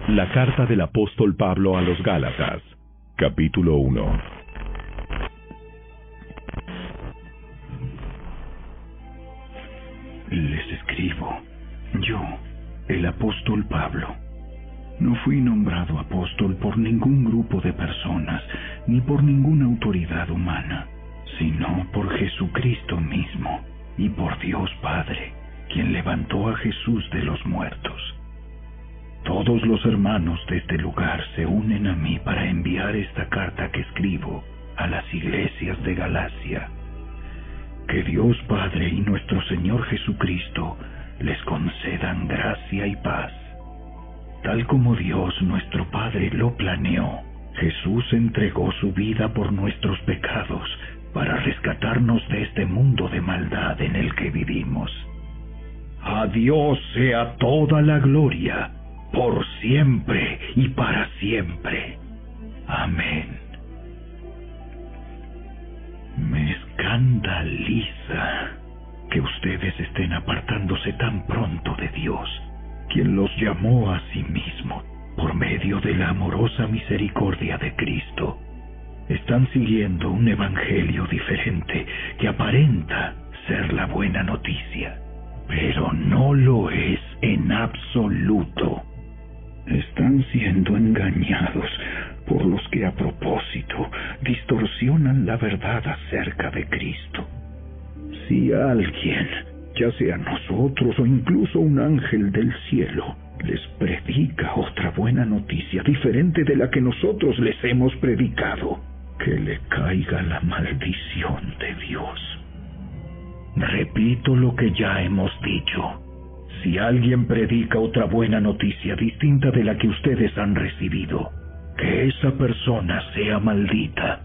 La carta del apóstol Pablo a los Gálatas, capítulo 1. Les escribo, yo, el apóstol Pablo. No fui nombrado apóstol por ningún grupo de personas, ni por ninguna autoridad humana, sino por Jesucristo mismo, y por Dios Padre, quien levantó a Jesús de los muertos. Todos los hermanos de este lugar se unen a mí para enviar esta carta que escribo a las iglesias de Galacia. Que Dios Padre y nuestro Señor Jesucristo les concedan gracia y paz. Tal como Dios nuestro Padre lo planeó, Jesús entregó su vida por nuestros pecados para rescatarnos de este mundo de maldad en el que vivimos. A Dios sea toda la gloria, por siempre y para siempre. Amén. Me escandaliza que ustedes estén apartándose tan pronto de Dios, quien los llamó a sí mismo por medio de la amorosa misericordia de Cristo. Están siguiendo un evangelio diferente que aparenta ser la buena noticia, pero no lo es en absoluto. Están siendo engañados por los que a propósito distorsionan la verdad acerca de Cristo. Si alguien, ya sea nosotros o incluso un ángel del cielo, les predica otra buena noticia diferente de la que nosotros les hemos predicado, que le caiga la maldición de Dios. Repito lo que ya hemos dicho. Si alguien predica otra buena noticia distinta de la que ustedes han recibido, que esa persona sea maldita.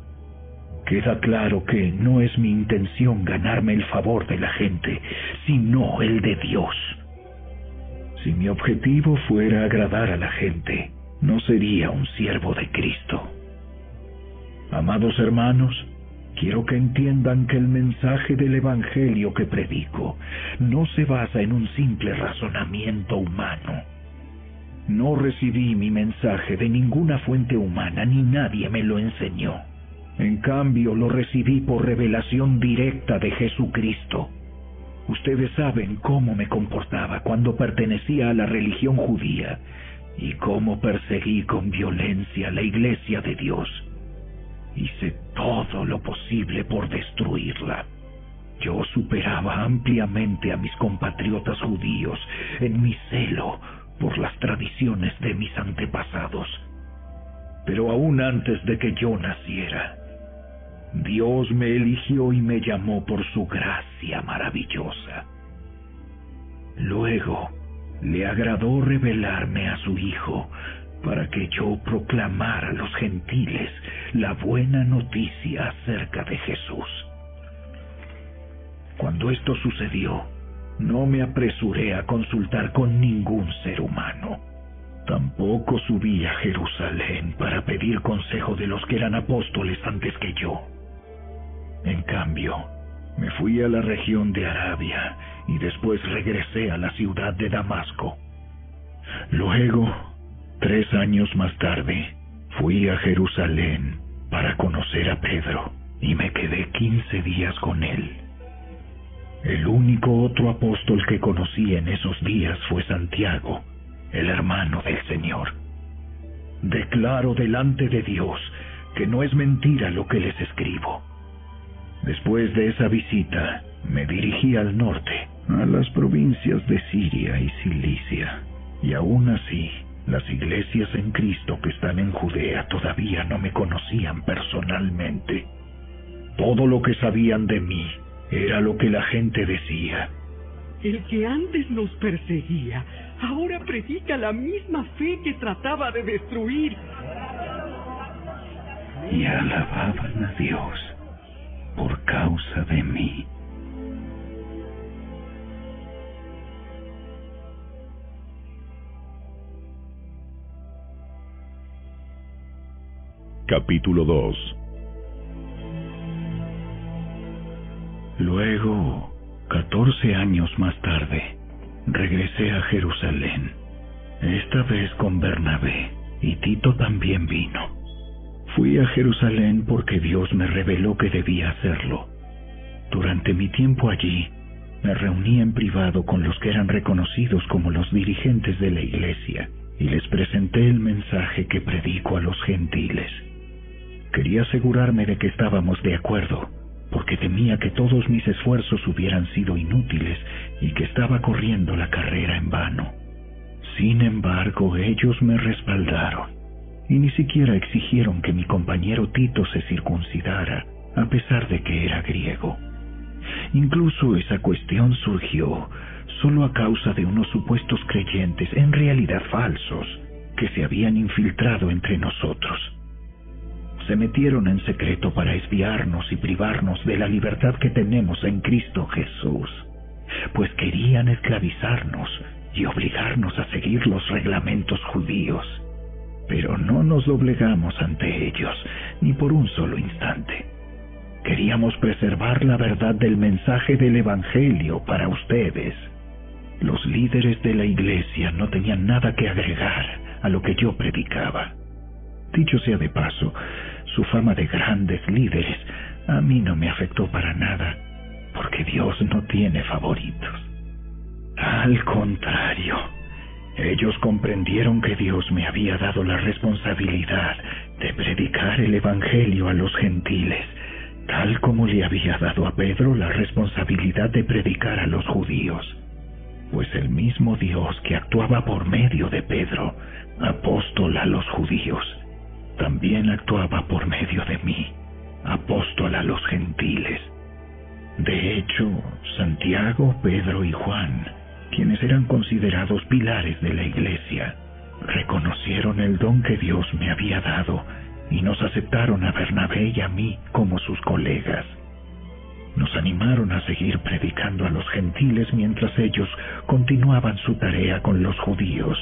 Queda claro que no es mi intención ganarme el favor de la gente, sino el de Dios. Si mi objetivo fuera agradar a la gente, no sería un siervo de Cristo. Amados hermanos, quiero que entiendan que el mensaje del Evangelio que predico no se basa en un simple razonamiento humano. No recibí mi mensaje de ninguna fuente humana, ni nadie me lo enseñó. En cambio, lo recibí por revelación directa de Jesucristo. Ustedes saben cómo me comportaba cuando pertenecía a la religión judía y cómo perseguí con violencia la iglesia de Dios. Hice todo lo posible por destruirla. Yo superaba ampliamente a mis compatriotas judíos en mi celo por las tradiciones de mis antepasados. Pero aún antes de que yo naciera, Dios me eligió y me llamó por su gracia maravillosa. Luego, le agradó revelarme a su Hijo para que yo proclamara a los gentiles la buena noticia acerca de Jesús. Cuando esto sucedió, no me apresuré a consultar con ningún ser humano. Tampoco subí a Jerusalén para pedir consejo de los que eran apóstoles antes que yo. En cambio, me fui a la región de Arabia y después regresé a la ciudad de Damasco. Luego, 3 años más tarde, fui a Jerusalén para conocer a Pedro y me quedé 15 días con él. El único otro apóstol que conocí en esos días fue Santiago, el hermano del Señor. Declaro delante de Dios que no es mentira lo que les escribo. Después de esa visita, me dirigí al norte, a las provincias de Siria y Cilicia, y aún así, las iglesias en Cristo que están en Judea todavía no me conocían personalmente. Todo lo que sabían de mí era lo que la gente decía. El que antes nos perseguía, ahora predica la misma fe que trataba de destruir. Y alababan a Dios por causa de mí. Capítulo 2. Luego, 14 años más tarde, regresé a Jerusalén esta vez con Bernabé, y Tito también vino. Fui a Jerusalén porque Dios me reveló que debía hacerlo. Durante mi tiempo allí, me reuní en privado con los que eran reconocidos como los dirigentes de la iglesia y les presenté el mensaje que predico a los gentiles. Quería asegurarme de que estábamos de acuerdo, porque temía que todos mis esfuerzos hubieran sido inútiles y que estaba corriendo la carrera en vano. Sin embargo, ellos me respaldaron y ni siquiera exigieron que mi compañero Tito se circuncidara, a pesar de que era griego. Incluso esa cuestión surgió solo a causa de unos supuestos creyentes, en realidad falsos, que se habían infiltrado entre nosotros. Se metieron en secreto para espiarnos y privarnos de la libertad que tenemos en Cristo Jesús, pues querían esclavizarnos y obligarnos a seguir los reglamentos judíos. Pero no nos doblegamos ante ellos, ni por un solo instante. Queríamos preservar la verdad del mensaje del Evangelio para ustedes. Los líderes de la iglesia no tenían nada que agregar a lo que yo predicaba. Dicho sea de paso, su fama de grandes líderes a mí no me afectó para nada, porque Dios no tiene favoritos. Al contrario, ellos comprendieron que Dios me había dado la responsabilidad de predicar el Evangelio a los gentiles, tal como le había dado a Pedro la responsabilidad de predicar a los judíos. Pues el mismo Dios que actuaba por medio de Pedro, apóstol a los judíos, también actuaba por medio de mí, apóstol a los gentiles. De hecho, Santiago, Pedro y Juan, quienes eran considerados pilares de la iglesia, reconocieron el don que Dios me había dado y nos aceptaron a Bernabé y a mí como sus colegas. Nos animaron a seguir predicando a los gentiles mientras ellos continuaban su tarea con los judíos.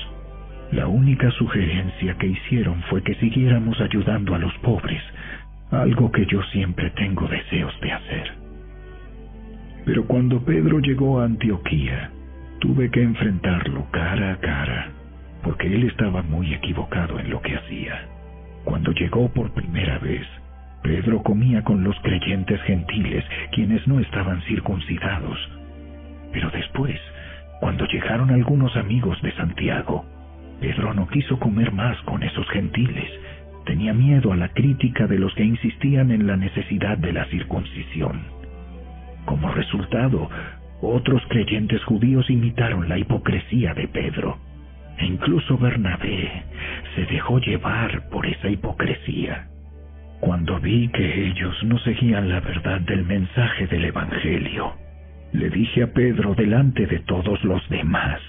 La única sugerencia que hicieron fue que siguiéramos ayudando a los pobres, algo que yo siempre tengo deseos de hacer. Pero cuando Pedro llegó a Antioquía, tuve que enfrentarlo cara a cara, porque él estaba muy equivocado en lo que hacía. Cuando llegó por primera vez, Pedro comía con los creyentes gentiles, quienes no estaban circuncidados. Pero después, cuando llegaron algunos amigos de Santiago, Pedro no quiso comer más con esos gentiles. Tenía miedo a la crítica de los que insistían en la necesidad de la circuncisión. Como resultado, otros creyentes judíos imitaron la hipocresía de Pedro. E incluso Bernabé se dejó llevar por esa hipocresía. Cuando vi que ellos no seguían la verdad del mensaje del Evangelio, le dije a Pedro delante de todos los demás: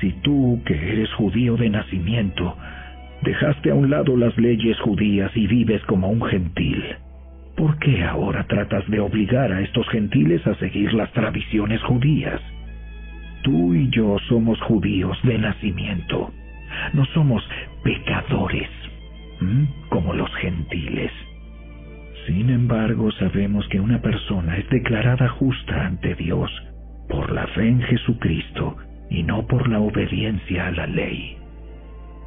si tú, que eres judío de nacimiento, dejaste a un lado las leyes judías y vives como un gentil, ¿por qué ahora tratas de obligar a estos gentiles a seguir las tradiciones judías? Tú y yo somos judíos de nacimiento, no somos pecadores, como los gentiles. Sin embargo, sabemos que una persona es declarada justa ante Dios por la fe en Jesucristo y no por la obediencia a la ley.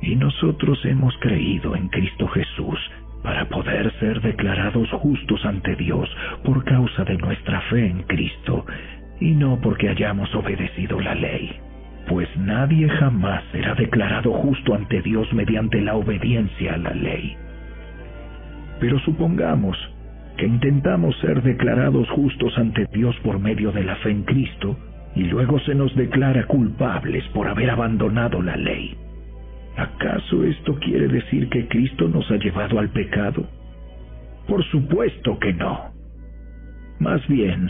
Y nosotros hemos creído en Cristo Jesús para poder ser declarados justos ante Dios por causa de nuestra fe en Cristo, y no porque hayamos obedecido la ley. Pues nadie jamás será declarado justo ante Dios mediante la obediencia a la ley. Pero supongamos que intentamos ser declarados justos ante Dios por medio de la fe en Cristo, y luego se nos declara culpables por haber abandonado la ley. ¿Acaso esto quiere decir que Cristo nos ha llevado al pecado? Por supuesto que no. Más bien,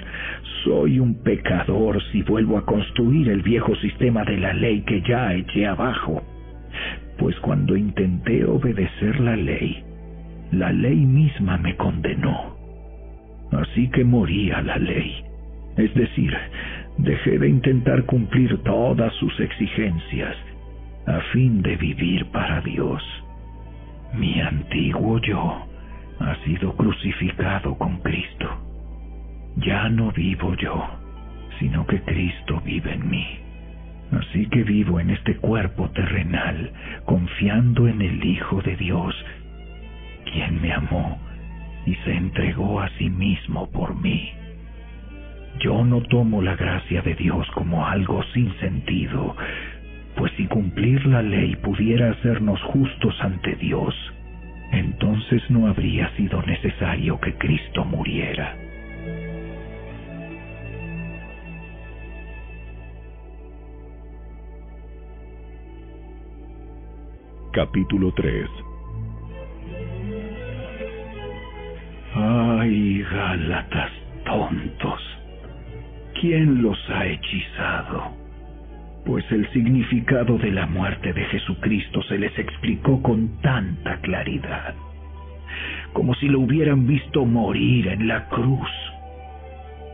soy un pecador si vuelvo a construir el viejo sistema de la ley que ya eché abajo. Pues cuando intenté obedecer la ley misma me condenó. Así que morí a la ley. Es decir, dejé de intentar cumplir todas sus exigencias a fin de vivir para Dios. Mi antiguo yo ha sido crucificado con Cristo. Ya no vivo yo, sino que Cristo vive en mí. Así que vivo en este cuerpo terrenal, confiando en el Hijo de Dios, quien me amó y se entregó a sí mismo por mí. Yo no tomo la gracia de Dios como algo sin sentido, pues si cumplir la ley pudiera hacernos justos ante Dios, entonces no habría sido necesario que Cristo muriera. Capítulo 3. ¡Ay, Gálatas tontos! ¿Quién los ha hechizado? Pues el significado de la muerte de Jesucristo se les explicó con tanta claridad, como si lo hubieran visto morir en la cruz.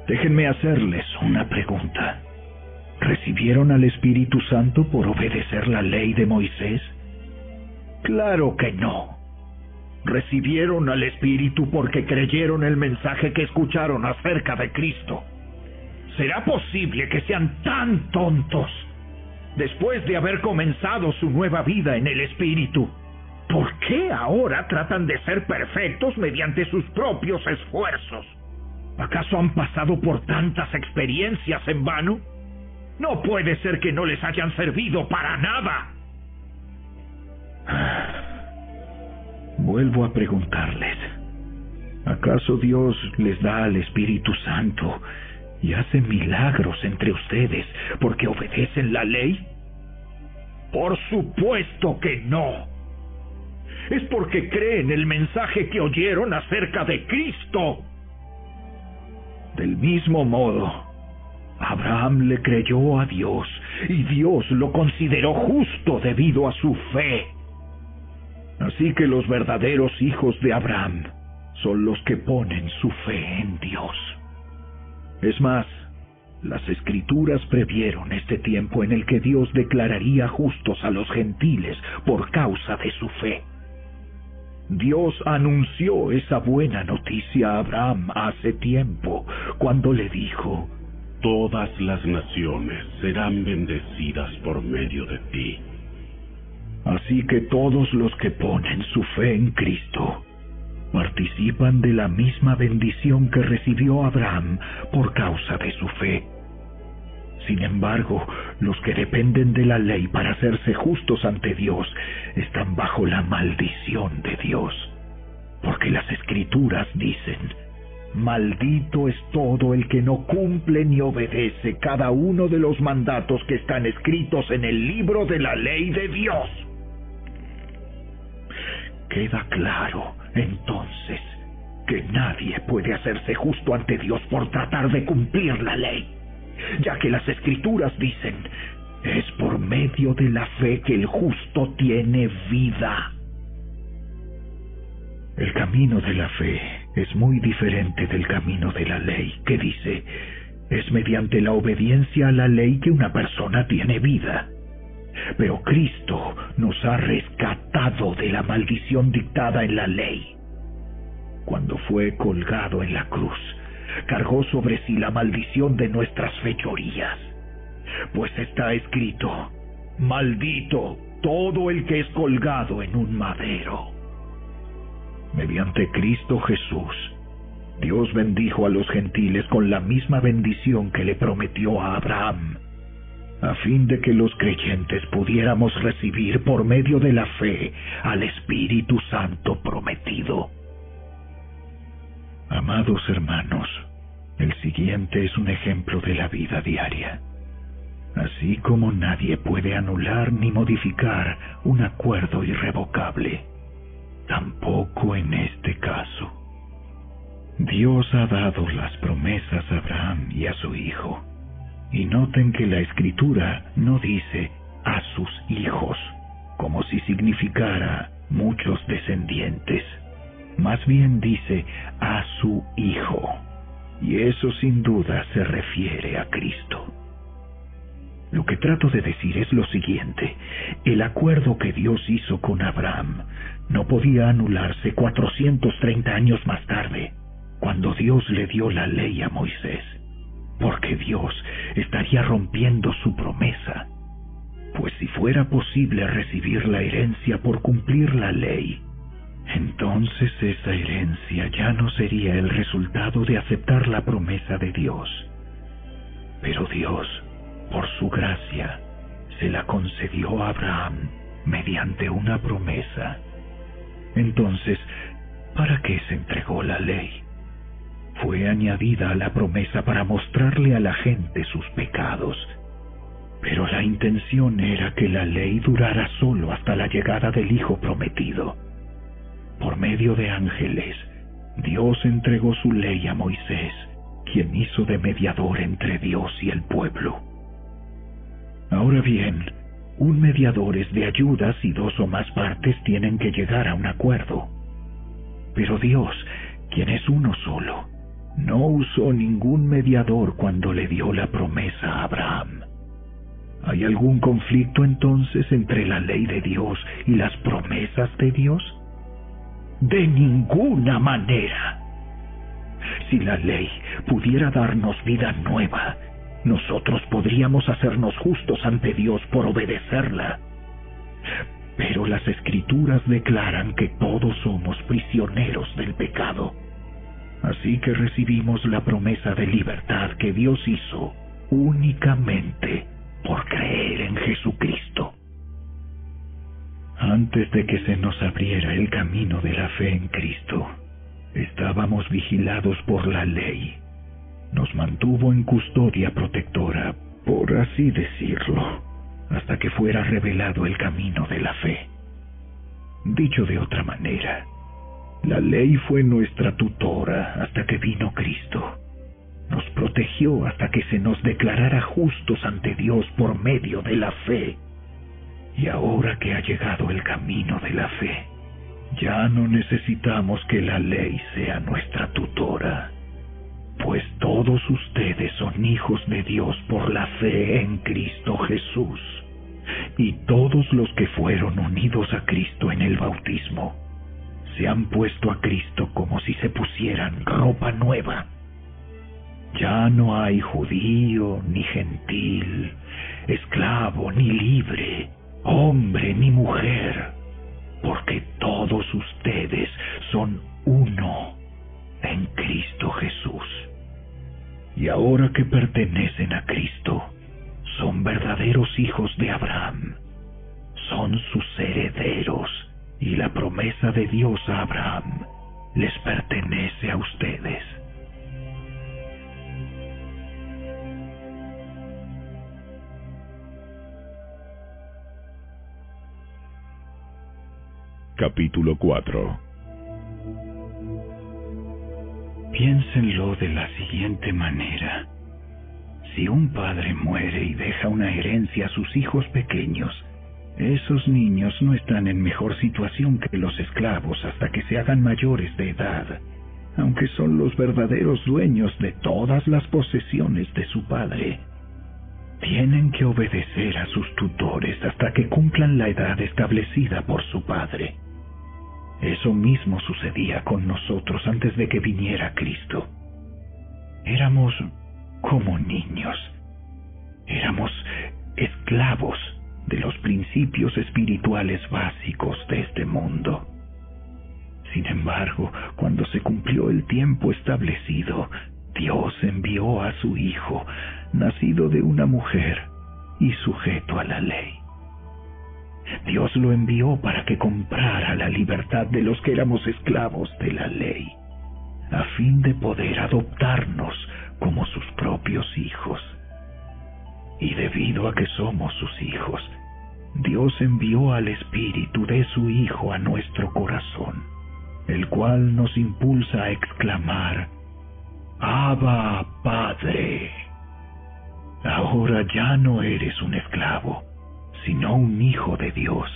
Déjenme hacerles una pregunta. ¿Recibieron al Espíritu Santo por obedecer la ley de Moisés? Claro que no. Recibieron al Espíritu porque creyeron el mensaje que escucharon acerca de Cristo. ¿Será posible que sean tan tontos después de haber comenzado su nueva vida en el Espíritu? ¿Por qué ahora tratan de ser perfectos mediante sus propios esfuerzos? ¿Acaso han pasado por tantas experiencias en vano? No puede ser que no les hayan servido para nada. Vuelvo a preguntarles, ¿acaso Dios les da al Espíritu Santo y hace milagros entre ustedes porque obedecen la ley? Por supuesto que no. Es porque creen el mensaje que oyeron acerca de Cristo. Del mismo modo, Abraham le creyó a Dios y Dios lo consideró justo debido a su fe. Así que los verdaderos hijos de Abraham son los que ponen su fe en Dios. Es más, las Escrituras previeron este tiempo en el que Dios declararía justos a los gentiles por causa de su fe. Dios anunció esa buena noticia a Abraham hace tiempo, cuando le dijo: todas las naciones serán bendecidas por medio de ti. Así que todos los que ponen su fe en Cristo participan de la misma bendición que recibió Abraham por causa de su fe. Sin embargo, los que dependen de la ley para hacerse justos ante Dios están bajo la maldición de Dios, porque las Escrituras dicen: maldito es todo el que no cumple ni obedece cada uno de los mandatos que están escritos en el libro de la ley de Dios. Queda claro, entonces, que nadie puede hacerse justo ante Dios por tratar de cumplir la ley, ya que las Escrituras dicen: es por medio de la fe que el justo tiene vida. El camino de la fe es muy diferente del camino de la ley, que dice: es mediante la obediencia a la ley que una persona tiene vida. Pero Cristo nos ha rescatado de la maldición dictada en la ley. Cuando fue colgado en la cruz, cargó sobre sí la maldición de nuestras fechorías. Pues está escrito: maldito todo el que es colgado en un madero. Mediante Cristo Jesús, Dios bendijo a los gentiles con la misma bendición que le prometió a Abraham, a fin de que los creyentes pudiéramos recibir por medio de la fe al Espíritu Santo prometido. Amados hermanos, el siguiente es un ejemplo de la vida diaria. Así como nadie puede anular ni modificar un acuerdo irrevocable, tampoco en este caso. Dios ha dado las promesas a Abraham y a su hijo. Y noten que la Escritura no dice a sus hijos, como si significara muchos descendientes. Más bien dice a su Hijo. Y eso sin duda se refiere a Cristo. Lo que trato de decir es lo siguiente: el acuerdo que Dios hizo con Abraham no podía anularse 430 años más tarde, cuando Dios le dio la ley a Moisés, porque Dios estaría rompiendo su promesa Pues si fuera posible recibir la herencia por cumplir la ley, entonces esa herencia ya no sería el resultado de aceptar la promesa de Dios. Pero Dios, por su gracia, se la concedió a Abraham mediante una promesa. Entonces, ¿para qué se entregó la ley? Fue añadida a la promesa para mostrarle a la gente sus pecados. Pero la intención era que la ley durara solo hasta la llegada del Hijo prometido. Por medio de ángeles, Dios entregó su ley a Moisés, quien hizo de mediador entre Dios y el pueblo. Ahora bien, un mediador es de ayuda si dos o más partes tienen que llegar a un acuerdo. Pero Dios, quien es uno solo, no usó ningún mediador cuando le dio la promesa a Abraham. ¿Hay algún conflicto entonces entre la ley de Dios y las promesas de Dios? De ninguna manera. Si la ley pudiera darnos vida nueva, nosotros podríamos hacernos justos ante Dios por obedecerla. Pero las Escrituras declaran que todos somos prisioneros del pecado. Así que recibimos la promesa de libertad que Dios hizo únicamente por creer en Jesucristo. Antes de que se nos abriera el camino de la fe en Cristo, estábamos vigilados por la ley. Nos mantuvo en custodia protectora, por así decirlo, hasta que fuera revelado el camino de la fe. Dicho de otra manera, la ley fue nuestra tutora hasta que vino Cristo. Nos protegió hasta que se nos declarara justos ante Dios por medio de la fe. Y ahora que ha llegado el camino de la fe, ya no necesitamos que la ley sea nuestra tutora, pues todos ustedes son hijos de Dios por la fe en Cristo Jesús, y todos los que fueron unidos a Cristo en el bautismo se han puesto a Cristo como si se pusieran ropa nueva. Ya no hay judío ni gentil, esclavo ni libre, hombre ni mujer, porque todos ustedes son uno en Cristo Jesús. Y ahora que pertenecen a Cristo, son verdaderos hijos de Abraham, son sus herederos, y la promesa de Dios a Abraham les pertenece a ustedes. Capítulo 4. Piénsenlo de la siguiente manera. Si un padre muere y deja una herencia a sus hijos pequeños, esos niños no están en mejor situación que los esclavos hasta que se hagan mayores de edad, aunque son los verdaderos dueños de todas las posesiones de su padre. Tienen que obedecer a sus tutores hasta que cumplan la edad establecida por su padre. Eso mismo sucedía con nosotros antes de que viniera Cristo. Éramos como niños. Éramos esclavos de los principios espirituales básicos de este mundo. Sin embargo, cuando se cumplió el tiempo establecido, Dios envió a su Hijo, nacido de una mujer y sujeto a la ley. Dios lo envió para que comprara la libertad de los que éramos esclavos de la ley, a fin de poder adoptarnos como sus propios hijos. Y debido a que somos sus hijos, Dios envió al Espíritu de su Hijo a nuestro corazón, el cual nos impulsa a exclamar: Abba, Padre. Ahora ya no eres un esclavo, sino un hijo de Dios.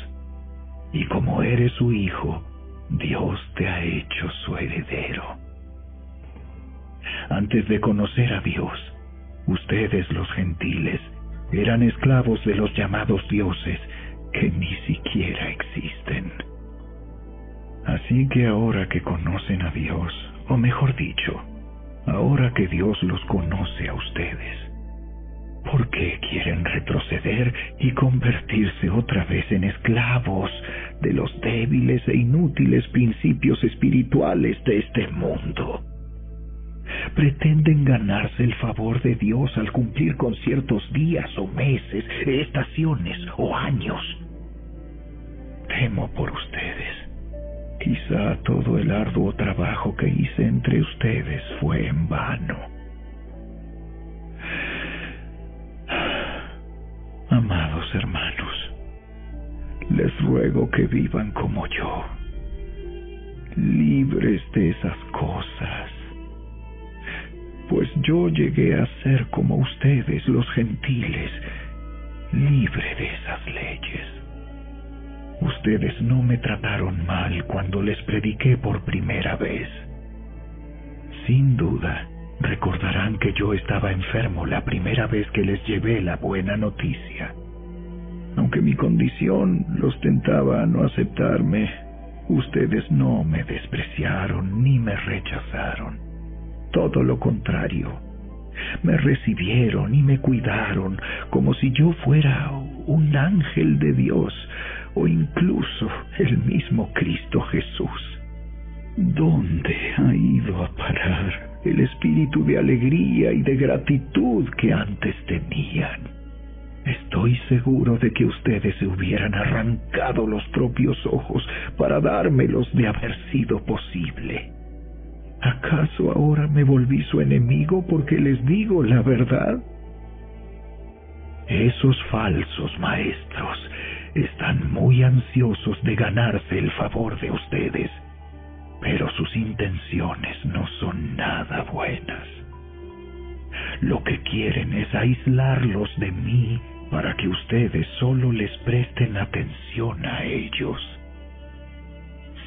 Y como eres su hijo, Dios te ha hecho su heredero. Antes de conocer a Dios, ustedes los gentiles eran esclavos de los llamados dioses que ni siquiera existen. Así que ahora que conocen a Dios, o mejor dicho, ahora que Dios los conoce a ustedes, ¿Por qué quieren retroceder y convertirse otra vez en esclavos de los débiles e inútiles principios espirituales de este mundo? Pretenden ganarse el favor de Dios al cumplir con ciertos días o meses, estaciones o años. Temo por ustedes. Quizá todo el arduo trabajo que hice entre ustedes fue en vano. Amados hermanos, les ruego que vivan como yo, libres de esas cosas, pues yo llegué a ser como ustedes, los gentiles, libre de esas leyes. Ustedes no me trataron mal cuando les prediqué por primera vez. Sin duda, recordarán que yo estaba enfermo la primera vez que les llevé la buena noticia. Aunque mi condición los tentaba a no aceptarme, ustedes no me despreciaron ni me rechazaron. Todo lo contrario, me recibieron y me cuidaron como si yo fuera un ángel de Dios o incluso el mismo Cristo Jesús. ¿Dónde ha ido a parar el espíritu de alegría y de gratitud que antes tenían? Estoy seguro de que ustedes se hubieran arrancado los propios ojos para dármelos de haber sido posible. ¿Acaso ahora me volví su enemigo porque les digo la verdad? Esos falsos maestros están muy ansiosos de ganarse el favor de ustedes, pero sus intenciones no son nada buenas. Lo que quieren es aislarlos de mí para que ustedes solo les presten atención a ellos.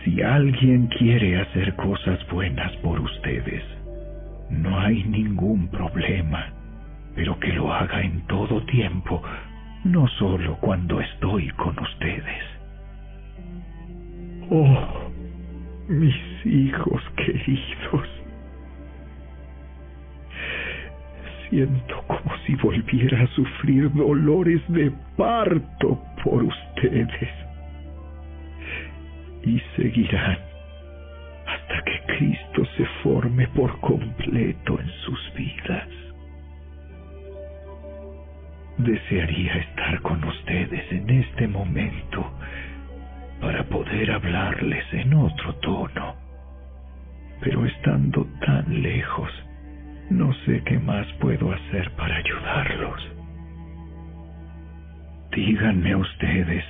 Si alguien quiere hacer cosas buenas por ustedes, no hay ningún problema, pero que lo haga en todo tiempo, no solo cuando estoy con ustedes. Oh, mis hijos queridos, siento como si volviera a sufrir dolores de parto por ustedes. Y seguirán hasta que Cristo se forme por completo en sus vidas. Desearía estar con ustedes en este momento para poder hablarles en otro tono, pero estando tan lejos, no sé qué más puedo hacer para ayudarlos. Díganme ustedes,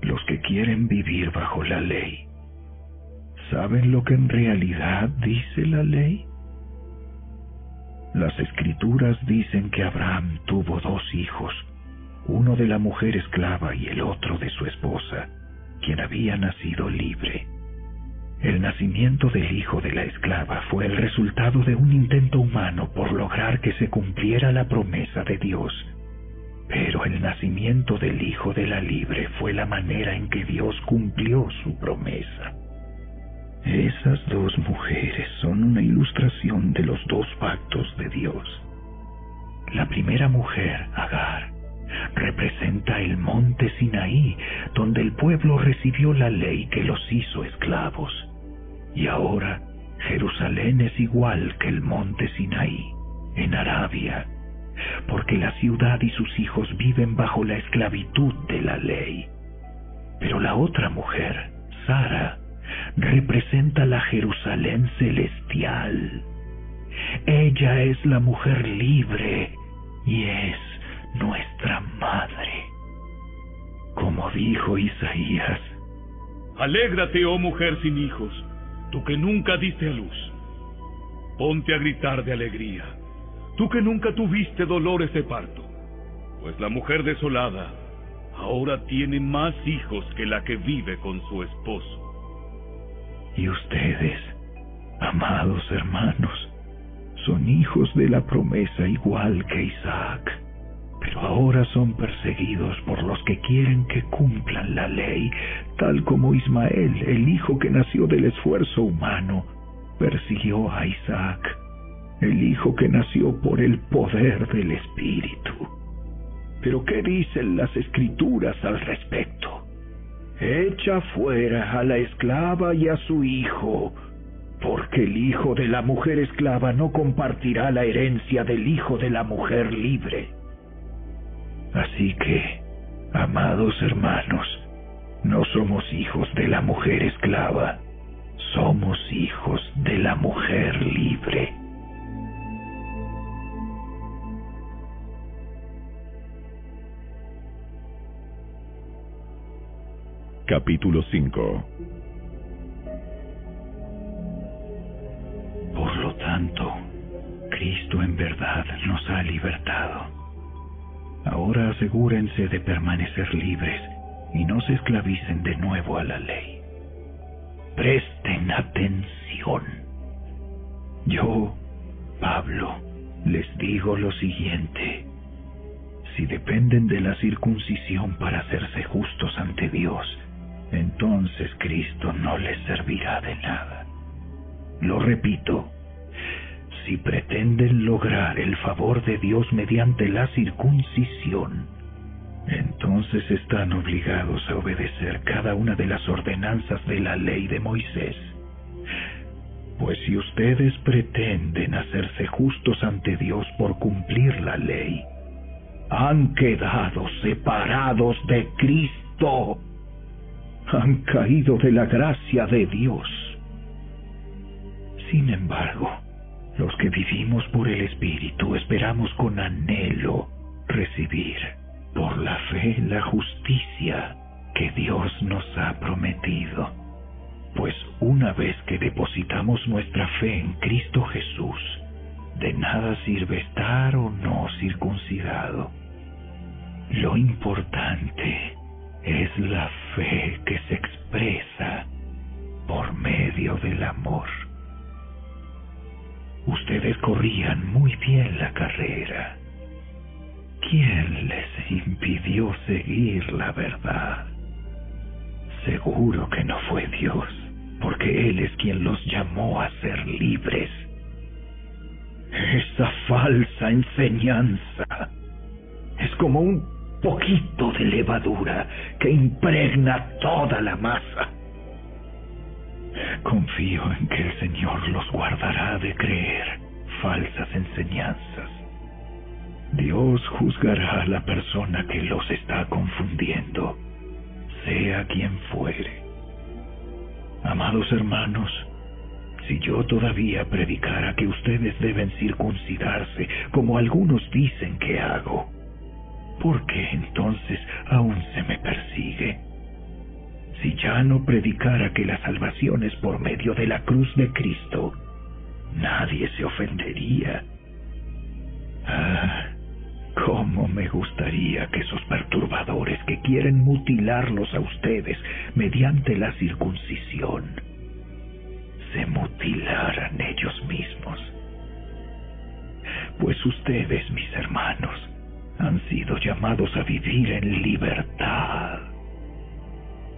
los que quieren vivir bajo la ley, ¿saben lo que en realidad dice la ley? Las Escrituras dicen que Abraham tuvo 2 hijos, uno de la mujer esclava y el otro de su esposa, quien había nacido libre. El nacimiento del hijo de la esclava fue el resultado de un intento humano por lograr que se cumpliera la promesa de Dios. Pero el nacimiento del hijo de la libre fue la manera en que Dios cumplió su promesa. Esas 2 mujeres son una ilustración de los 2 pactos de Dios. La primera mujer, Agar, representa el monte Sinaí, donde el pueblo recibió la ley que los hizo esclavos. Y ahora Jerusalén es igual que el monte Sinaí, en Arabia, porque la ciudad y sus hijos viven bajo la esclavitud de la ley. Pero la otra mujer, Sara, representa la Jerusalén celestial. Ella es la mujer libre y es nuestra madre. Como dijo Isaías: Alégrate, oh mujer sin hijos, tú que nunca diste a luz. Ponte a gritar de alegría, tú que nunca tuviste dolores de parto, pues la mujer desolada ahora tiene más hijos que la que vive con su esposo. Y ustedes, amados hermanos, son hijos de la promesa igual que Isaac, pero ahora son perseguidos por los que quieren que cumplan la ley, tal como Ismael, el hijo que nació del esfuerzo humano, persiguió a Isaac. el Hijo que nació por el poder del Espíritu. Pero ¿qué dicen las Escrituras al respecto? Echa fuera a la esclava y a su hijo, porque el hijo de la mujer esclava no compartirá la herencia del hijo de la mujer libre. Así que, amados hermanos, no somos hijos de la mujer esclava, somos hijos de la mujer libre. Capítulo 5. Por lo tanto, Cristo en verdad nos ha libertado. Ahora asegúrense de permanecer libres y no se esclavicen de nuevo a la ley. Presten atención. Yo, Pablo, les digo lo siguiente. Si dependen de la circuncisión para hacerse justos ante Dios, entonces Cristo no les servirá de nada. Lo repito, si pretenden lograr el favor de Dios mediante la circuncisión, entonces están obligados a obedecer cada una de las ordenanzas de la ley de Moisés. Pues si ustedes pretenden hacerse justos ante Dios por cumplir la ley, han quedado separados de Cristo. Han caído de la gracia de Dios. Sin embargo, los que vivimos por el Espíritu esperamos con anhelo recibir por la fe la justicia que Dios nos ha prometido. Pues una vez que depositamos nuestra fe en Cristo Jesús, de nada sirve estar o no circuncidado. Lo importante es la fe que se expresa por medio del amor. Ustedes corrían muy bien la carrera. ¿Quién les impidió seguir la verdad? Seguro que no fue Dios, porque Él es quien los llamó a ser libres. Esa falsa enseñanza es como un poquito de levadura que impregna toda la masa. Confío en que el Señor los guardará de creer falsas enseñanzas. Dios juzgará a la persona que los está confundiendo, sea quien fuere. Amados hermanos, si yo todavía predicara que ustedes deben circuncidarse, como algunos dicen que hago, ¿por qué entonces aún se me persigue? Si ya no predicara que la salvación es por medio de la cruz de Cristo, nadie se ofendería. Cómo me gustaría que esos perturbadores que quieren mutilarlos a ustedes mediante la circuncisión se mutilaran ellos mismos. Pues ustedes, mis hermanos, han sido llamados a vivir en libertad.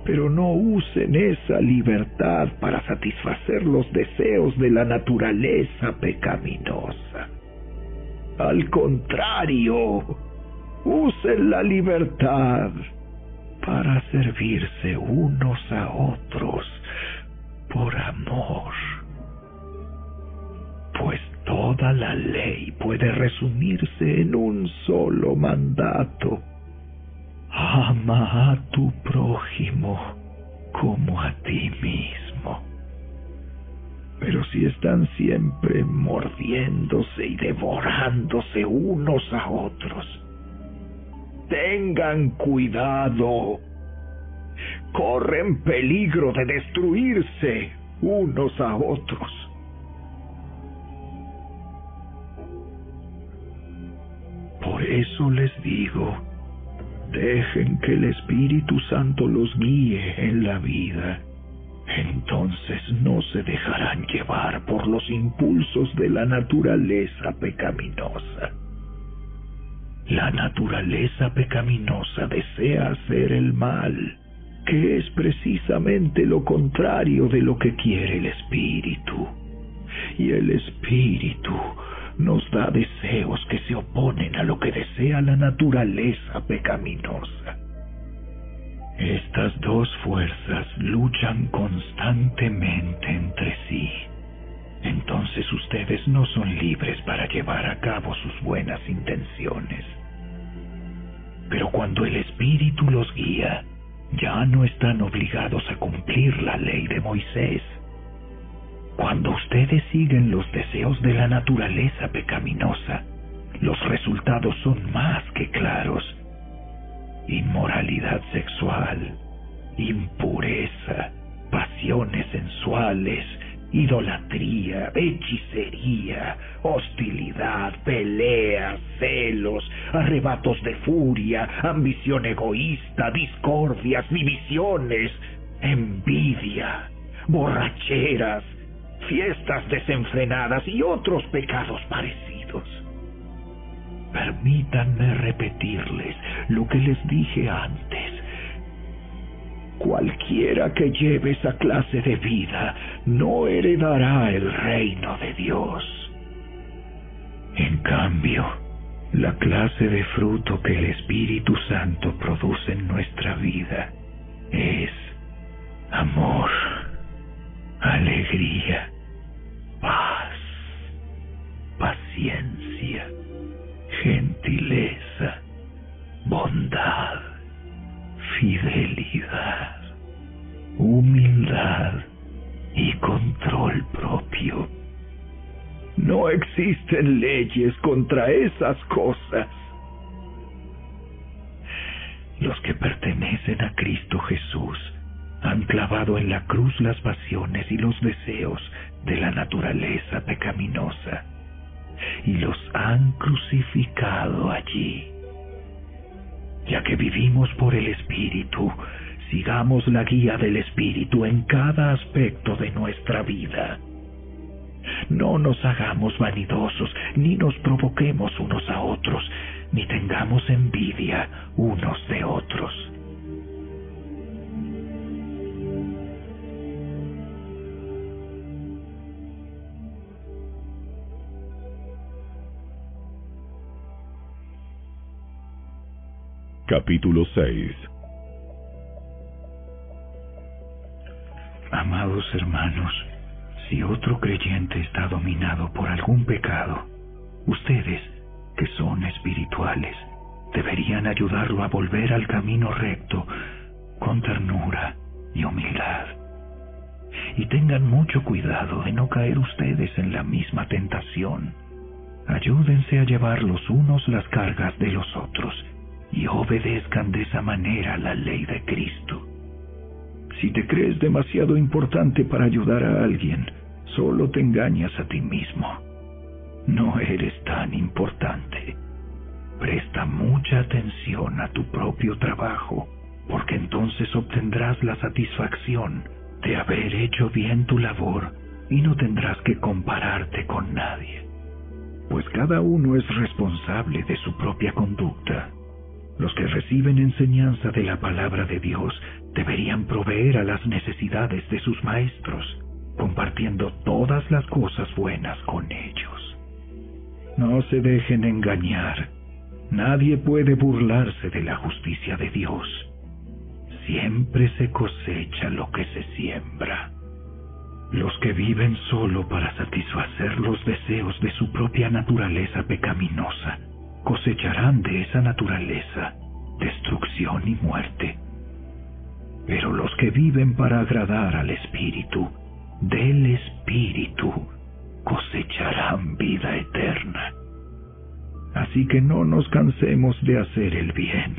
Pero no usen esa libertad para satisfacer los deseos de la naturaleza pecaminosa. Al contrario, usen la libertad para servirse unos a otros por amor. Pues toda la ley puede resumirse en un solo mandato: ama a tu prójimo como a ti mismo. Pero si están siempre mordiéndose y devorándose unos a otros, tengan cuidado. Corren peligro de destruirse unos a otros. Por eso les digo, dejen que el Espíritu Santo los guíe en la vida. Entonces no se dejarán llevar por los impulsos de la naturaleza pecaminosa. La naturaleza pecaminosa desea hacer el mal, que es precisamente lo contrario de lo que quiere el Espíritu. Y el Espíritu nos da deseos que se oponen a lo que desea la naturaleza pecaminosa. Estas dos fuerzas luchan constantemente entre sí. Entonces ustedes no son libres para llevar a cabo sus buenas intenciones. Pero cuando el Espíritu los guía, ya no están obligados a cumplir la ley de Moisés. Cuando ustedes siguen los deseos de la naturaleza pecaminosa, los resultados son más que claros. Inmoralidad sexual, impureza, pasiones sensuales, idolatría, hechicería, hostilidad, peleas, celos, arrebatos de furia, ambición egoísta, discordias, divisiones, envidia, borracheras, fiestas desenfrenadas y otros pecados parecidos. Permítanme repetirles lo que les dije antes. Cualquiera que lleve esa clase de vida no heredará el reino de Dios. En cambio, la clase de fruto que el Espíritu Santo produce en nuestra vida es amor, alegría, paz, paciencia, gentileza, bondad, fidelidad, humildad y control propio. No existen leyes contra esas cosas. Los que pertenecen a Cristo Jesús han clavado en la cruz las pasiones y los deseos de la naturaleza pecaminosa y los han crucificado allí. Ya que vivimos por el Espíritu, sigamos la guía del Espíritu en cada aspecto de nuestra vida. No nos hagamos vanidosos, ni nos provoquemos unos a otros, ni tengamos envidia unos de otros. Capítulo 6. Amados hermanos, si otro creyente está dominado por algún pecado, ustedes, que son espirituales, deberían ayudarlo a volver al camino recto con ternura y humildad. Y tengan mucho cuidado de no caer ustedes en la misma tentación. Ayúdense a llevar los unos las cargas de los otros y obedezcan de esa manera la ley de Cristo. Si te crees demasiado importante para ayudar a alguien, solo te engañas a ti mismo. No eres tan importante. Presta mucha atención a tu propio trabajo, porque entonces obtendrás la satisfacción de haber hecho bien tu labor y no tendrás que compararte con nadie. Pues cada uno es responsable de su propia conducta. Los que reciben enseñanza de la palabra de Dios deberían proveer a las necesidades de sus maestros, compartiendo todas las cosas buenas con ellos. No se dejen engañar. Nadie puede burlarse de la justicia de Dios. Siempre se cosecha lo que se siembra. Los que viven solo para satisfacer los deseos de su propia naturaleza pecaminosa cosecharán de esa naturaleza destrucción y muerte. Pero los que viven para agradar al Espíritu, del Espíritu, cosecharán vida eterna. Así que no nos cansemos de hacer el bien.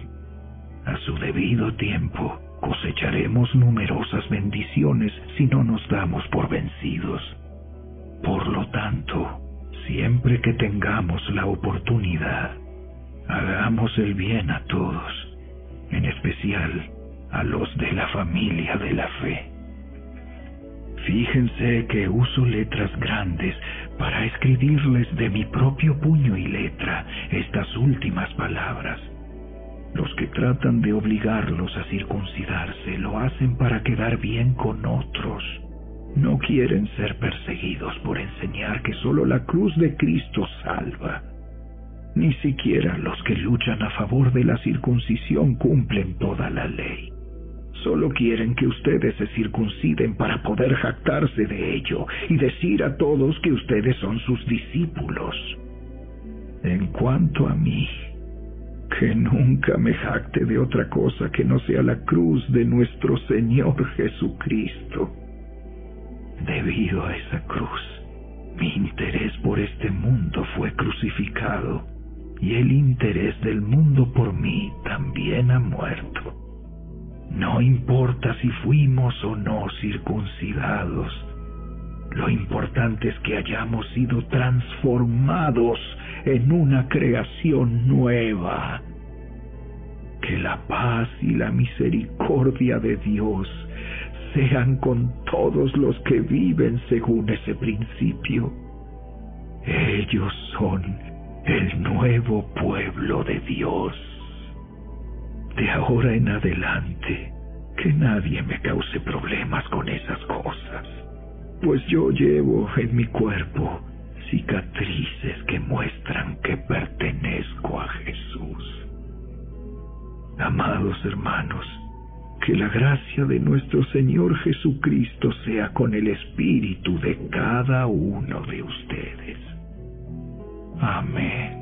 A su debido tiempo cosecharemos numerosas bendiciones si no nos damos por vencidos. Por lo tanto, siempre que tengamos la oportunidad, hagamos el bien a todos, en especial a los de la familia de la fe. Fíjense que uso letras grandes para escribirles de mi propio puño y letra estas últimas palabras. Los que tratan de obligarlos a circuncidarse lo hacen para quedar bien con otros. No quieren ser perseguidos por enseñar que solo la cruz de Cristo salva. Ni siquiera los que luchan a favor de la circuncisión cumplen toda la ley. Solo quieren que ustedes se circunciden para poder jactarse de ello y decir a todos que ustedes son sus discípulos. En cuanto a mí, que nunca me jacte de otra cosa que no sea la cruz de nuestro Señor Jesucristo. Debido a esa cruz, mi interés por este mundo fue crucificado, y el interés del mundo por mí también ha muerto. No importa si fuimos o no circuncidados, lo importante es que hayamos sido transformados en una creación nueva. Que la paz y la misericordia de Dios sean con todos los que viven según ese principio. Ellos son el nuevo pueblo de Dios. De ahora en adelante, que nadie me cause problemas con esas cosas, pues yo llevo en mi cuerpo cicatrices que muestran que pertenezco a Jesús. Amados hermanos, que la gracia de nuestro Señor Jesucristo sea con el espíritu de cada uno de ustedes. Amén.